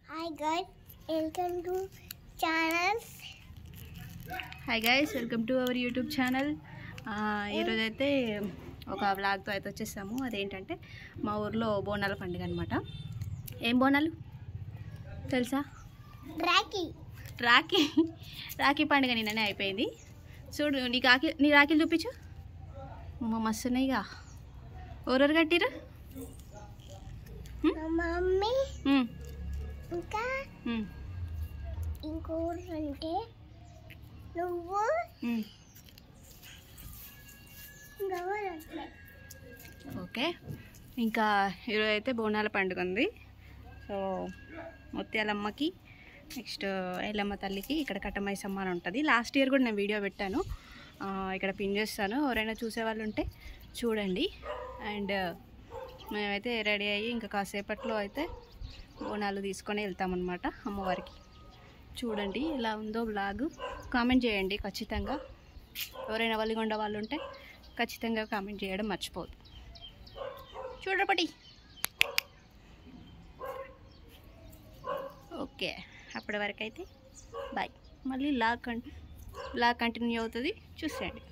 Hi guys, welcome to channel. Hi guys, welcome to our YouTube channel. ఈరోజైతే ఒక వ్లాగ్తో అయితే వచ్చేసాము. అదేంటంటే మా ఊర్లో బోనాల పండుగ అనమాట. ఏం బోనాలు తెలుసా? రాఖీ పండుగ నిన్ననే అయిపోయింది. చూడు, నీ రాఖీలు చూపించు. మస్తున్నాయిగా. ఎవరెవరు కట్టిరు? మమ్మీ ఇంకా ఇంకోటి అంటే నువ్వు ఓకే. ఇంకా ఈరోజు అయితే బోనాల పండుగ ఉంది. సో ముత్యాలమ్మకి, నెక్స్ట్ ఎల్లమ్మ తల్లికి ఇక్కడ కట్టమైసమ్మ అని ఉంటుంది. లాస్ట్ ఇయర్ కూడా నేను వీడియో పెట్టాను, ఇక్కడ పిన్ చేస్తాను. ఎవరైనా చూసేవాళ్ళు ఉంటే చూడండి. అండ్ మేమైతే రెడీ అయ్యి ఇంకా కాసేపట్లో అయితే బోనాలు తీసుకొని వెళ్తామన్నమాట అమ్మవారికి. చూడండి ఎలా ఉందో బ్లాగ్. కామెంట్ చేయండి ఖచ్చితంగా. ఎవరైనా వల్లిగొండ వాళ్ళు ఉంటే ఖచ్చితంగా కామెంట్ చేయడం మర్చిపోదు. చూడపటి. ఓకే, అప్పటి వరకు అయితే బాయ్. మళ్ళీ లాగ్ కంటిన్యూ అవుతుంది, చూసేయండి.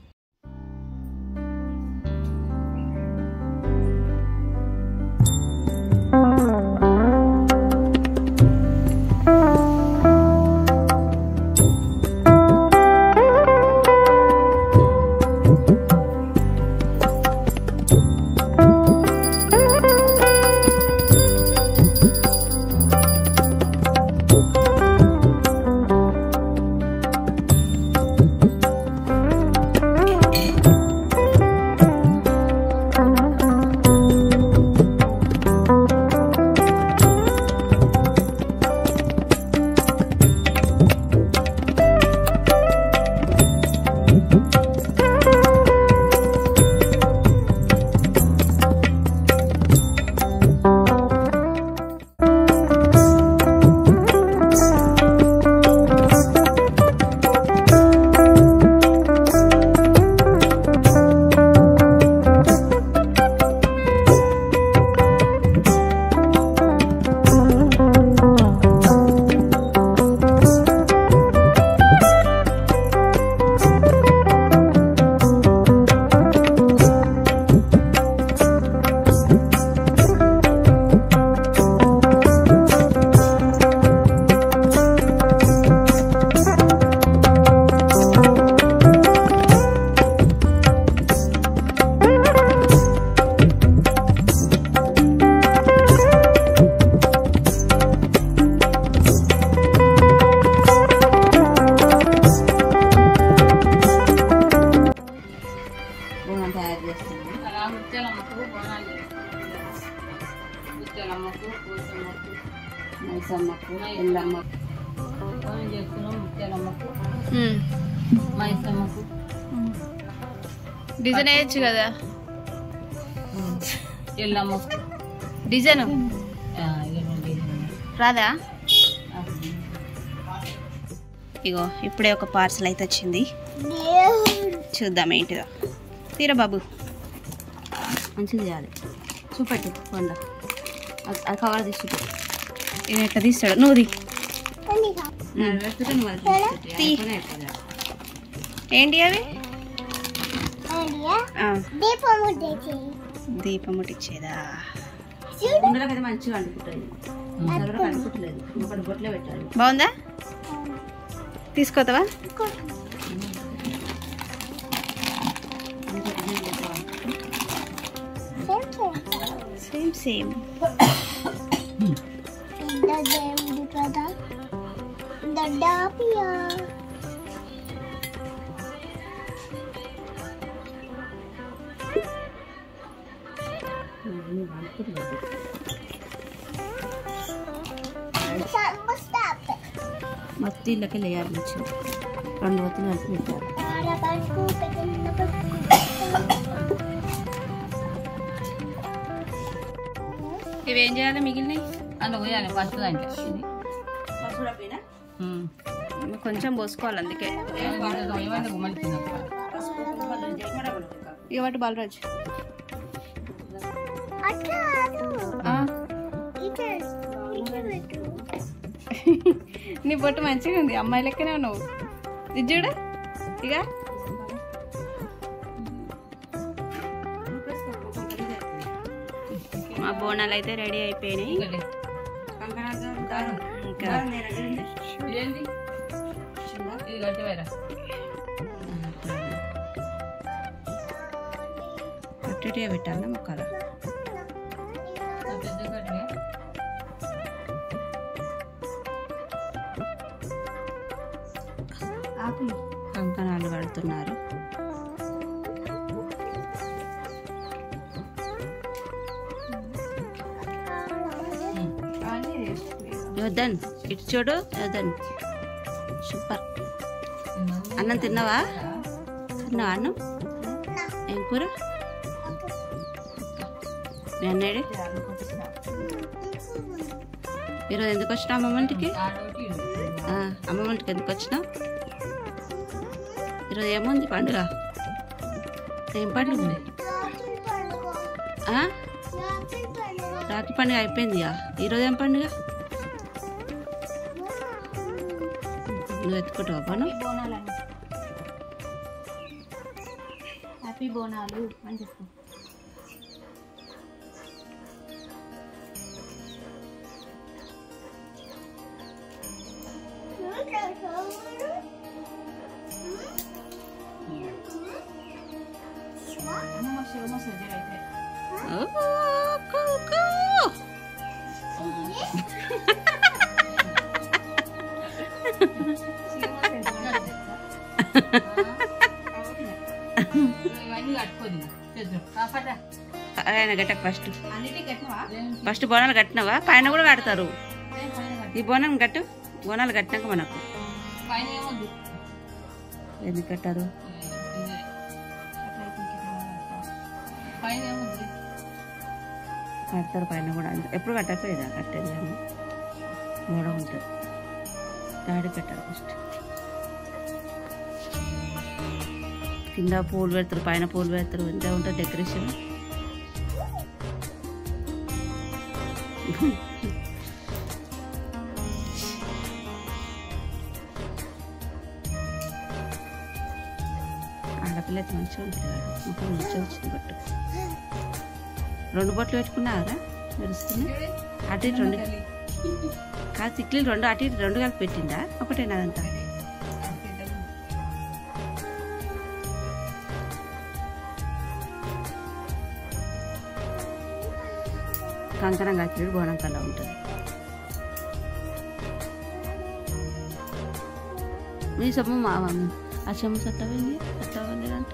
ముత్యాలమ్మకు, పూసమ్మకు, మైసమ్మకు, ఎల్లమ్మకు చేస్తున్నాం. ముత్యాలమ్మకు, మైసమ్మకు డిజైన్ వేయచ్చు కదా. ఎల్లమ్మకు డిజైన్ రాదా? ఇగో ఇప్పుడే ఒక పార్సల్ అయితే వచ్చింది, చూద్దాం ఏంటిదో. తీరా బాబు, మంచిగా చేయాలి. చూపెట్టు కొండ, అది కవర్ తీసి చూపెట్టు. ఇది ఎట్లా తీస్తాడు? నువ్వు ఏంటి అవి? దీపం ముట్టించేదా? మంచిగా బాగుందా? తీసుకోతావా? సేమ్ మొత్తం ఇళ్ళకి లేయాలి. నుంచి 2 వత్తులు కలిపి పెట్టారు. ఇవేం చేయాలి? మిగిలినవి అందులో పోయాలి. పసుపు దాంట్లో కొంచెం పోసుకోవాలి. అందుకే ఇవాటి బాలరాజ్ నీ బొట్టు మంచిగా ఉంది, అమ్మాయి లెక్కనే ఉన్నావు. ఇది చూడు ఇక మా బోనాలు అయితే రెడీ అయిపోయినాయి. ఇంకా అట్టుగా పెట్టాలి మొక్కల కంకణాలు కడుతున్నారు. యోధన్ ఇటు చూడు, యోధన్ సూపర్. అన్నం తిన్నావా? తిన్నావా అన్నం? ఏం కూర? మీ అన్నయ్యడే ఈరోజు ఎందుకు వచ్చినావు అమ్మమ్మ ఇంటికి? అమ్మమ్మ ఇంటికి ఎందుకు వచ్చినావు? ఈరోజు ఏముంది పండుగ? ఏం పండుగ ఉంది? రాఖీ పండుగ అయిపోయింది. ఈరోజు ఏం పండుగ? నువ్వు ఎత్తుకుంటావా పను? హ్యాపీ బోనాలు అని చెప్పు. గట్టకు ఫస్ట్ బోనాలు కట్టినవా? పైన కూడా కడతారు. ఈ బోనం కట్టు. బోనాలు కట్టినాక మనకు ఎందుకు కట్టారు? కడతారు పైన కూడా. ఎప్పుడు కట్టకపోయేదా? కట్టేది మూడ ఉంటుంది. డాడీ పెట్టారు ఫస్ట్. కింద పూలు పెడతారు, పైన పూలు పెడతారు. ఎంత ఉంటుంది డెకరేషన్. ఆడపిల్ల అయితే మంచిగా ఉంటుంది. ముఖం మంచిగా వచ్చింది బట్టు. 2 బొట్లు పెట్టుకున్నారా? మెరుస్తున్నాయి. అటు ఇటు 2 కాదు, చిక్లీలు 2 అటు ఇటు 2 కలిపి పెట్టిందా? ఒకటేనా అదంతా? కంకణం కట్టినప్పుడు బోనం కల్లా ఉంటుంది. మీ సొమ్ము మా మమ్మీ ఆ చెమ్ము సత్తవండి సత్తవండి అంటే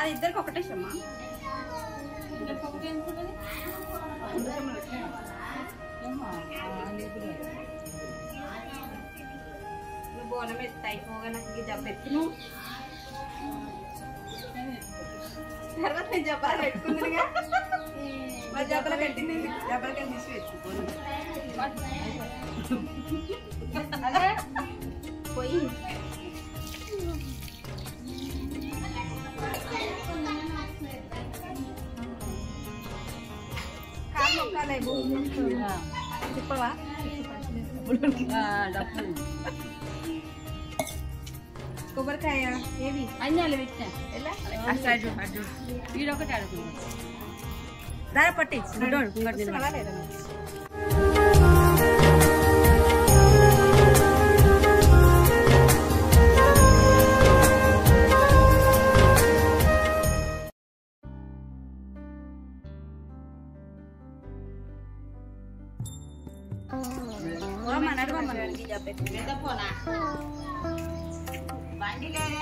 అది ఇద్దరికి ఒకటే షమ్మా. బోనం ఎత్తి అయిపోగా నాకు జబ్బ ఎత్తును. తర్వాత నేను జబ్బాలు పెట్టుకుందిగా. మరి జబ్బల కట్టింది, జబ్బలకి తీసి పెట్టుకోను పోయి చెప్పవా? కొబ్బరికాయ ఏవి అన్నీ అలా పెట్టినా వీడొకటి అడుగుతుంది. దాని పట్టి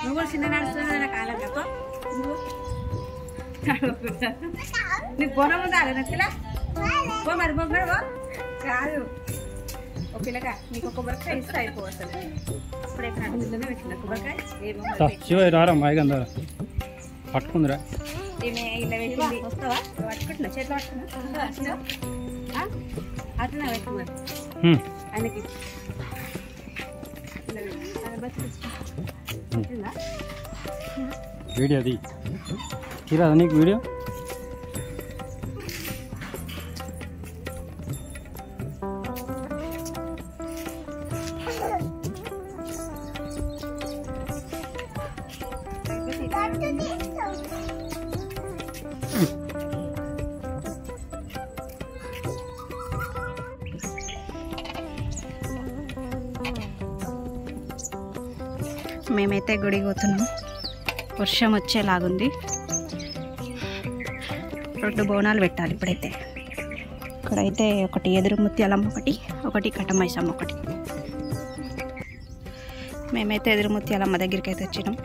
నువ్వు కూడా చిన్న నడుస్తున్నా నాకు కాలం తప్ప నీకు బోనం ఉందా నచ్చిలా పో మరి బొమ్మడు కాదు ఒక పిల్లగా నీకు కొబ్బరికాయ ఇస్తే అయిపోవు అసలు ఇప్పుడే నడుములోనే పెట్టిన కొబ్బరికాయ శివ రారా మాయగందా పట్టుకుందిరా ఇలా పెట్టింది వస్తావా పట్టుకుంటున్నా చేతిలో పట్టుకున్నా అట్లా పెట్టుకున్నా ఆయనకి వీడియో అది తీరాదా నీకు వీడియో మేమైతే గుడికి పోతున్నాం వర్షం వచ్చేలాగుంది 2 బోనాలు పెట్టాలి ఇప్పుడైతే ఇక్కడైతే ఒకటి ఎదురు ముత్యాలమ్మ ఒకటి కట్టమైసమ్మ ఒకటి మేమైతే ఎదురు ముత్యాలమ్మ దగ్గరికి అయితే వచ్చినాం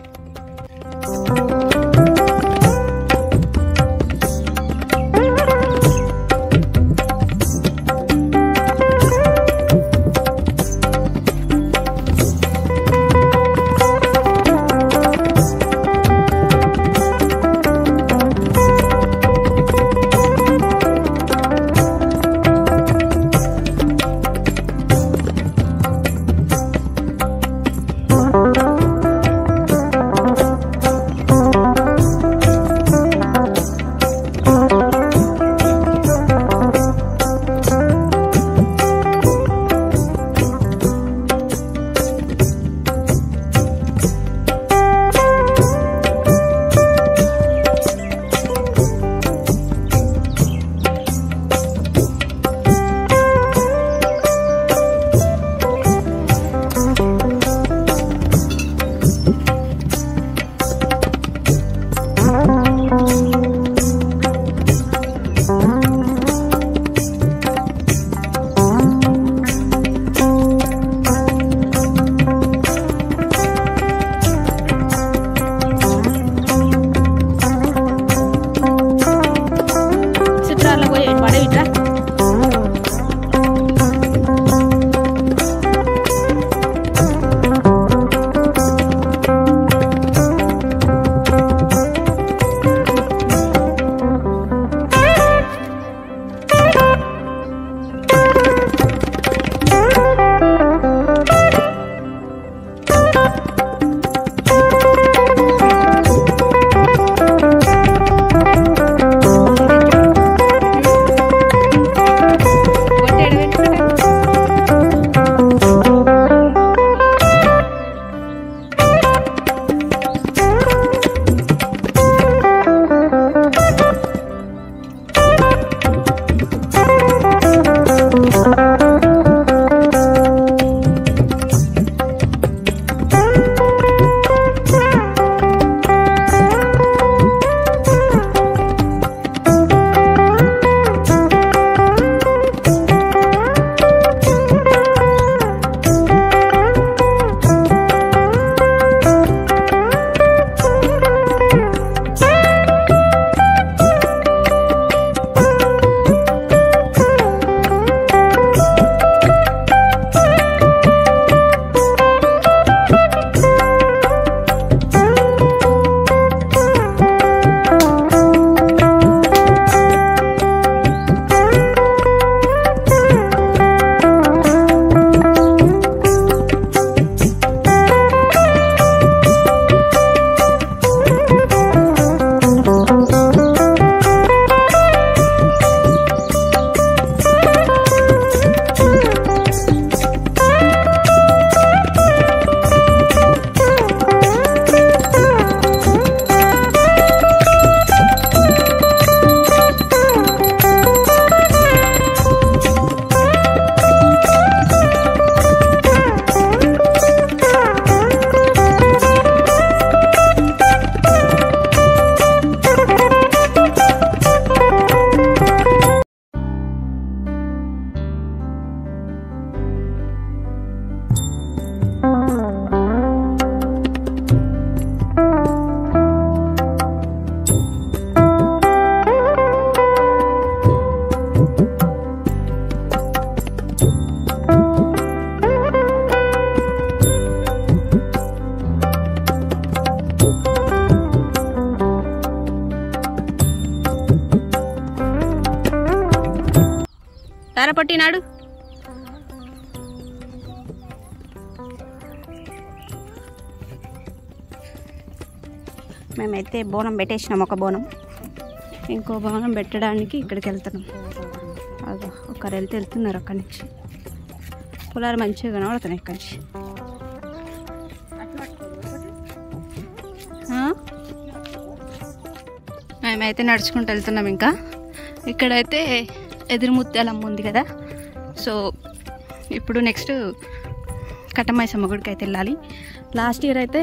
పొట్టినాడు. మేమైతే బోనం పెట్టేసినాం, ఒక బోనం. ఇంకో బోనం పెట్టడానికి ఇక్కడికి వెళ్తున్నాం. అదో ఒకరు వెళ్తున్నారు అక్కడి నుంచి. పొలాలు మంచిగా కనబడుతున్నాయి ఇక్కడి నుంచి. మేమైతే నడుచుకుంటూ వెళ్తున్నాం. ఇంకా ఇక్కడైతే ఎదురు ముత్యాలమ్మ ఉంది కదా, సో ఇప్పుడు నెక్స్ట్ కట్టమైసమ్మ గుడికి అయితే వెళ్ళాలి. లాస్ట్ ఇయర్ అయితే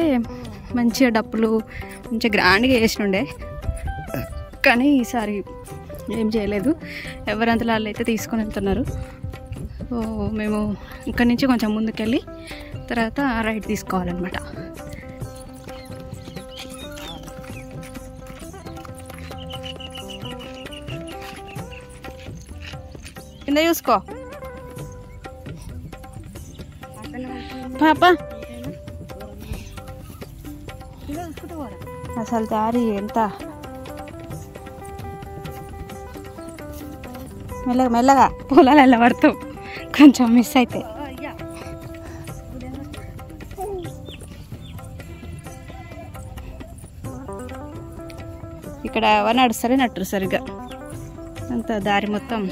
మంచిగా డప్పులు మంచిగా గ్రాండ్గా వేసినుండే, కానీ ఈసారి ఏం చేయలేదు. ఎవరంతలో వాళ్ళు అయితే తీసుకొని వెళ్తున్నారు. సో మేము ఇక్కడి నుంచి కొంచెం ముందుకెళ్ళి తర్వాత రైట్ తీసుకోవాలన్నమాట. కింద చూసుకో పాప. అసలు దారి ఎంత మెల్లగా మెల్లగా పొలాలు వెళ్ళబడతాం, కొంచెం మిస్ అయితే. ఇక్కడ ఎవరు నడుస్తారే నట్టురు సరిగ్గా, అంత దారి మొత్తం.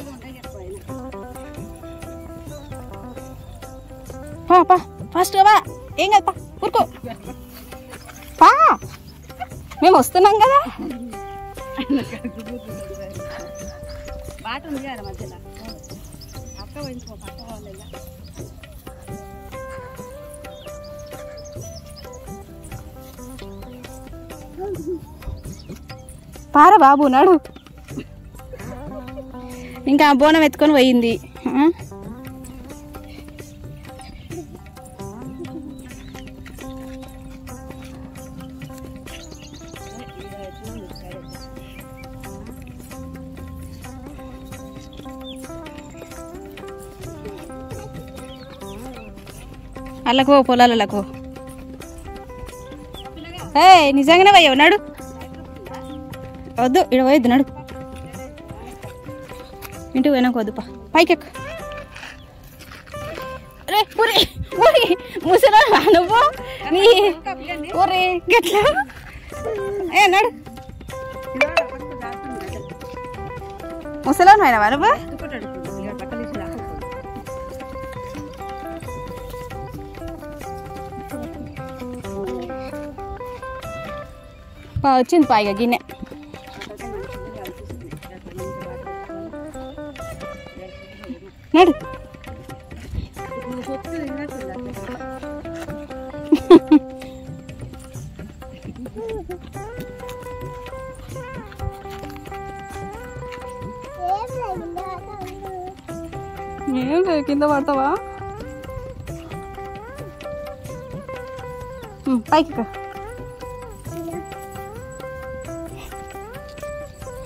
పా ఫాస్ట్గా బా, ఏం కదా, ఊరుకో పా, మేము వస్తున్నాం కదా. బాట ఉంది కదా మధ్యలో, అక్క పోయించుకో పక్క వాళ్ళ. పారా బాబు నాడు. ఇంకా బోనం ఎత్తుకొని పోయింది. అల్లకు పొలాలకు నిజంగానే పోయావు. నడు, వద్దు ఇక్కడ పోయొద్దు, నడు. ఇంటికి పోయినాక వద్దుపా, పైకెక్కు. రే ఊరి ఊరి ముసలా నువ్వు నీ ఊరి గట్లా. నడు, ముసలా అయినవా నువ్వు? వచ్చింది పాయిగా గిన్నె. నడు, ఏం లేదు, కింద పడతావా? పైకి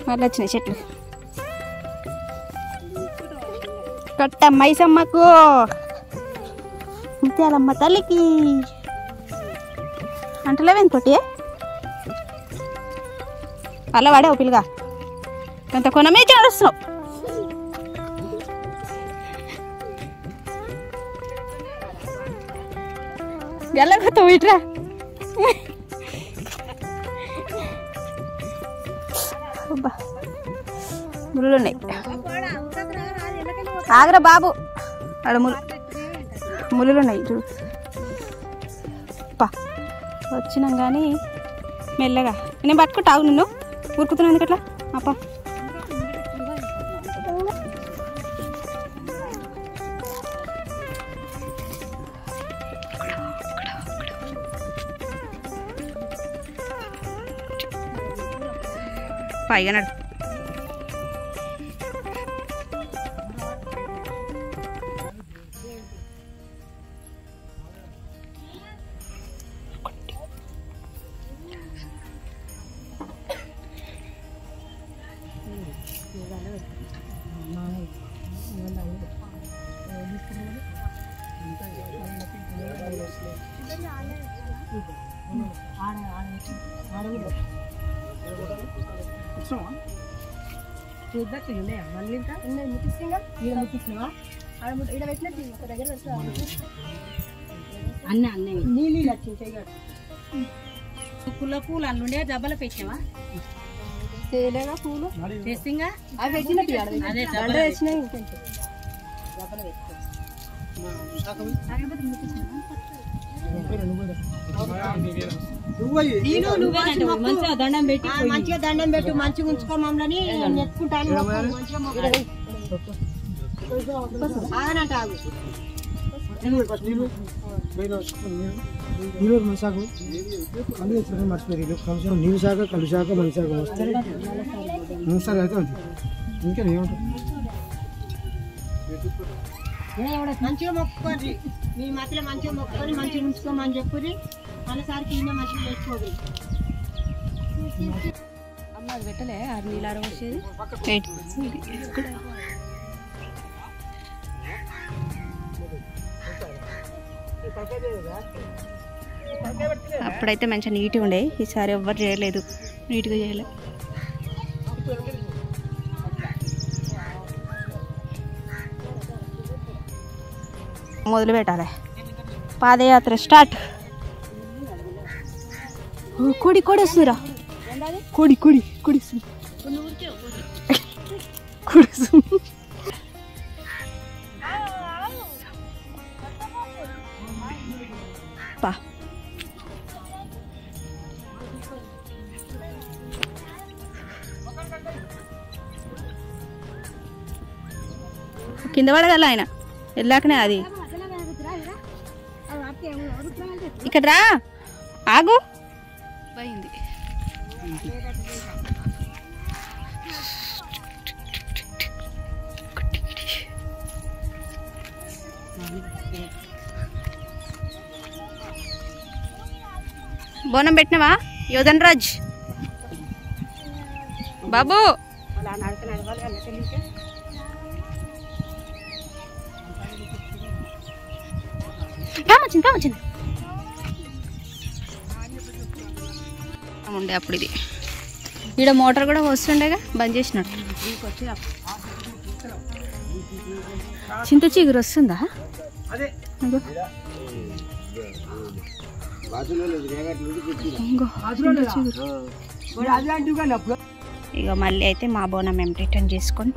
మళ్ళీ వచ్చినాయి చెట్లు. కట్ట మైసమ్మకు, ముత్యాలమ్మ తల్లికి అంటలేవేంటి పొట్టి? అలా వాడే పిల్లగా కొంత కొనమే చేస్తున్నావు. గెల్లగొత్తావు ఇట్రా. ముళ్ళు ఉన్నాయి. ఆగ్రా బాబు, ఆడ ముళ్ళు ఉన్నాయి చూడు. పా వచ్చినాం కానీ మెల్లగా. నేను పట్టుకుంటావు, నిన్ను ఊరుకుతున్నాను ఎందుకట్లా అప్ప. పైగా నడు. అన్నీ అన్నయ్య నీళ్ళు పుల్ల పూలు అల్లుండే డబ్బలు పెట్టావా చేయలేగా పూలు తెస్తింగా అవి పెట్టినట్టు అదే దండ వేసినాయి ఇంకొంచెం డబ్బలు మంచిగా దండం పెట్టి మంచిగా దండం పెట్టు మంచిగా ఉంచుకో మమ్మల్ని నెట్టుకుంటాను మనసాకు అందుకే మర్చిపోయి కొంచెం నీళ్ళు శాఖ కళ్ళు శాఖ మనిషి శాఖ వస్తే సరే అయితే ఇంకా ఏమంటారు మంచిగా మొక్కుకోండి మీ మధ్యలో మంచిగా మొక్కుకొని మంచిగా ఉంచుకోమని చెప్పుర్రి మనసారికి ఈయన మంచిగా తెచ్చుకోండి అమ్మ అది పెట్టలే అది నీళ్ళు ఆడవచ్చేది అప్పుడైతే మంచిగా నీట్గా ఉండే ఈసారి ఎవ్వరు చేయలేదు నీట్గా చేయలేదు మొదలు పెట్టాలి పాదయాత్ర స్టార్ట్ కొడి కొడి వస్తుందిరా కొడి కొడి కొడి కొడి పా కింద పడగల ఆయన వెళ్ళాకనే అది ఇక్కడ రా ఆగు పోయింది బోనం పెట్టినవా యోధన్ రాజ్ బాబు కామొచ్చింది ఉండే అప్పుడు ఇది ఈడ మోటార్ కూడా వస్తుండేగా బంద్ చేసినట్టు చింత చిగురు వస్తుందా ఇక మళ్ళీ అయితే మా బోనం మేము రిటర్న్ చేసుకొని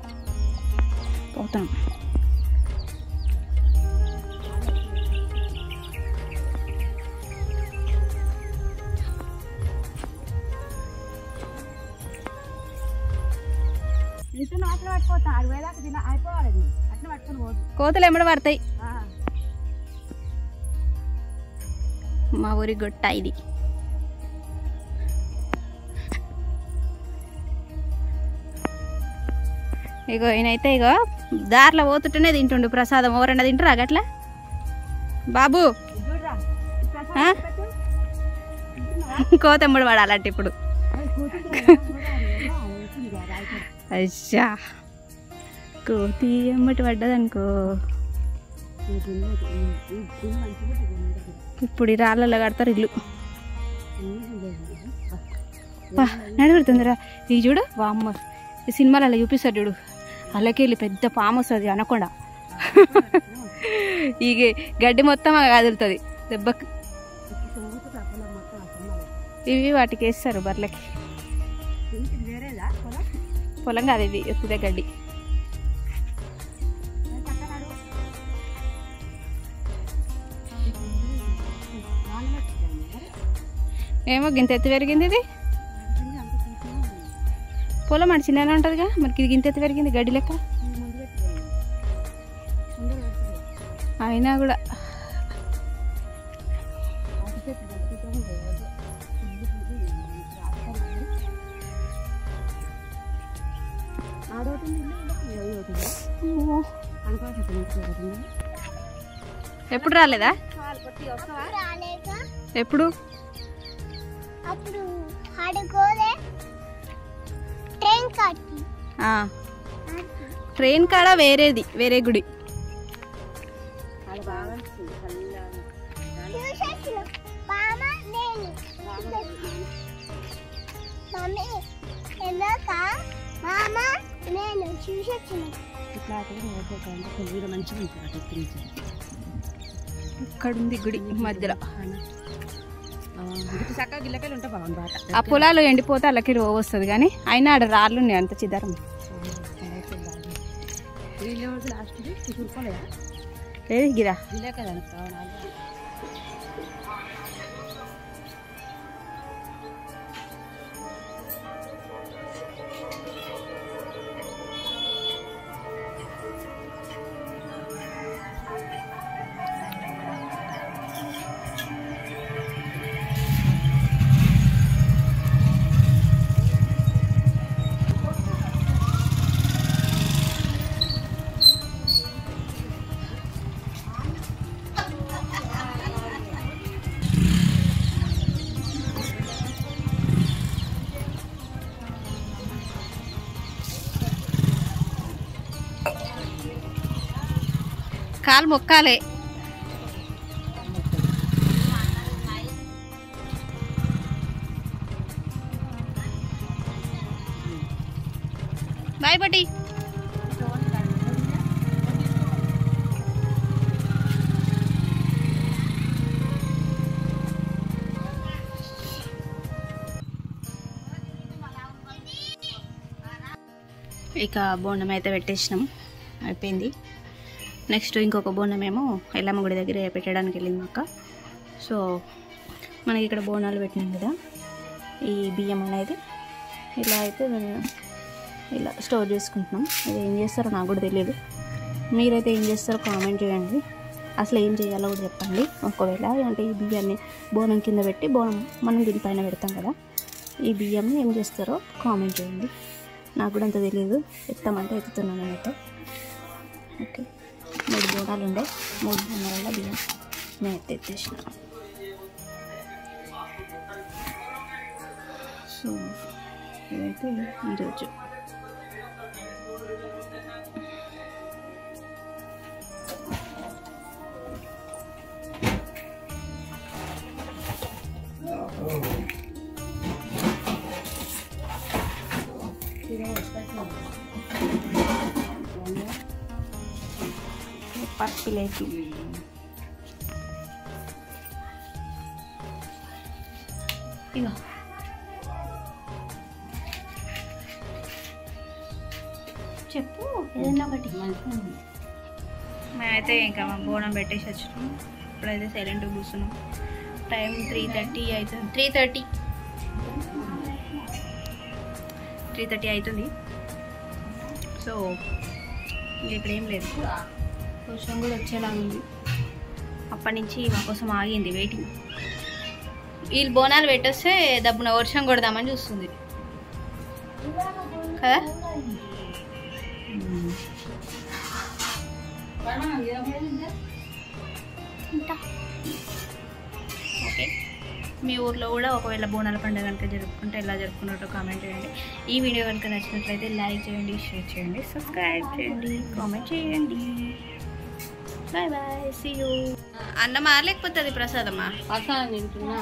పోతాం కోతలు ఎమ్మడ పడతాయి మా ఊరి గొట్ట ఇది ఇగో ఈయనైతే ఇగో దారిలో పోతుంటేనే తింటుండు ప్రసాదం ఎవరన్నా తింటారా గట్లా బాబు కోత ఎమ్మడి పడాలంటే ఇప్పుడు అయ్యా కోతి ఎమ్మటి పడ్డదనుకో ఇప్పుడు ఈ రాళ్ళలో కడతారు ఇల్లు నడుగుతుందిరా ఇది చూడు వామ్మ ఈ సినిమాలు అలా చూపిస్తారు చూడు అలాగే వెళ్ళి పెద్ద పాము వస్తుంది అనకుండా ఈ గడ్డి మొత్తం కదులుతుంది దెబ్బకి ఇవి వాటికి వేస్తారు బర్రెలకి పొలం కాదు ఇది ఎత్తుదే గడ్డి ఏమో గింత ఎత్తు పెరిగింది ఇది పొలం అంటే చిన్నగా ఉంటుందిగా మనకి ఇది గింత ఎత్తు పెరిగింది గడ్డి లెక్క అయినా కూడా ఎప్పుడు రాలేదా ఎప్పుడు ట్రైన్ కాడ వేరేది వేరే గుడి మామ నేను చూసొచ్చిన ఇట్లా వీడియో మంచిగా ఉంటుంది అటు ఎక్కించి ఇక్కడ ఉంది గుడి మధ్యలో. గుడికి చక్కగా గిల్లకాయలు ఉంటే బాగుంది బాట. ఆ పొలాలు ఎండిపోతే అల్లకి రోగ వస్తుంది కానీ అయినా ఆడ రాళ్ళు ఉన్నాయి అంత చిదరం. లాస్ట్ చూసుకోలేదా లేదు గిరా గిల్లకాయ కాలు మొక్కాలే. బాయ్ బట్టి. ఇక బోండం అయితే పెట్టేసినాం, అయిపోయింది. నెక్స్ట్ ఇంకొక బోనం ఏమో ఎల్లమ్మ గుడి దగ్గర పెట్టడానికి వెళ్ళింది అక్క. సో మనకి ఇక్కడ బోనాలు పెట్టినాం కదా, ఈ బియ్యం అనేది ఇలా అయితే ఇలా స్టోర్ చేసుకుంటున్నాం. ఇది ఏం చేస్తారో నాకు కూడా తెలియదు, మీరైతే ఏం చేస్తారో కామెంట్ చేయండి. అసలు ఏం చేయాలో కూడా చెప్పండి. ఒకవేళ అంటే ఈ బియ్యాన్ని బోనం కింద పెట్టి బోనం మనం దీనిపైన పెడతాం కదా, ఈ బియ్యాన్ని ఏం చేస్తారో కామెంట్ చేయండి. నాకు కూడా అంత తెలియదు, ఎత్తామంటే ఎత్తుతున్నాను నేనైతే. ఓకే, 3 బోనాలు ఉండే, 3 బోనాల బియ్యం నేను ఎత్తేసిన. సో ఇదైతే ఈరోజు పట్టులేసి ఇక చెప్పు ఏదైనా ఒకటి. మేమైతే ఇంకా మా బోనం పెట్టేసి వచ్చినాం. ఇప్పుడైతే సైలెంట్గా కూర్చున్నాం. టైం 3:30 అవుతుంది. 3:30 అవుతుంది. సో ఇక్కడ ఏం లేదు, వర్షం కూడా వచ్చేలా ఉంది. అప్పటి నుంచి మా కోసం ఆగింది వెయిటింగ్. వీళ్ళు బోనాలు పెట్టేస్తే దబ్బున వర్షం కొడదామని చూస్తుంది కదా. ఓకే, మీ ఊర్లో కూడా ఒకవేళ బోనాల పండుగ కనుక జరుపుకుంటే ఎలా జరుపుకున్నట్టు కామెంట్ చేయండి. ఈ వీడియో కనుక నచ్చినట్లయితే లైక్ చేయండి, షేర్ చేయండి, సబ్స్క్రైబ్ చేయండి, కామెంట్ చేయండి. Bye bye, see you. అన్నమా లేకపోతే అది ప్రసాదమా? ప్రసాదం తింటున్నా.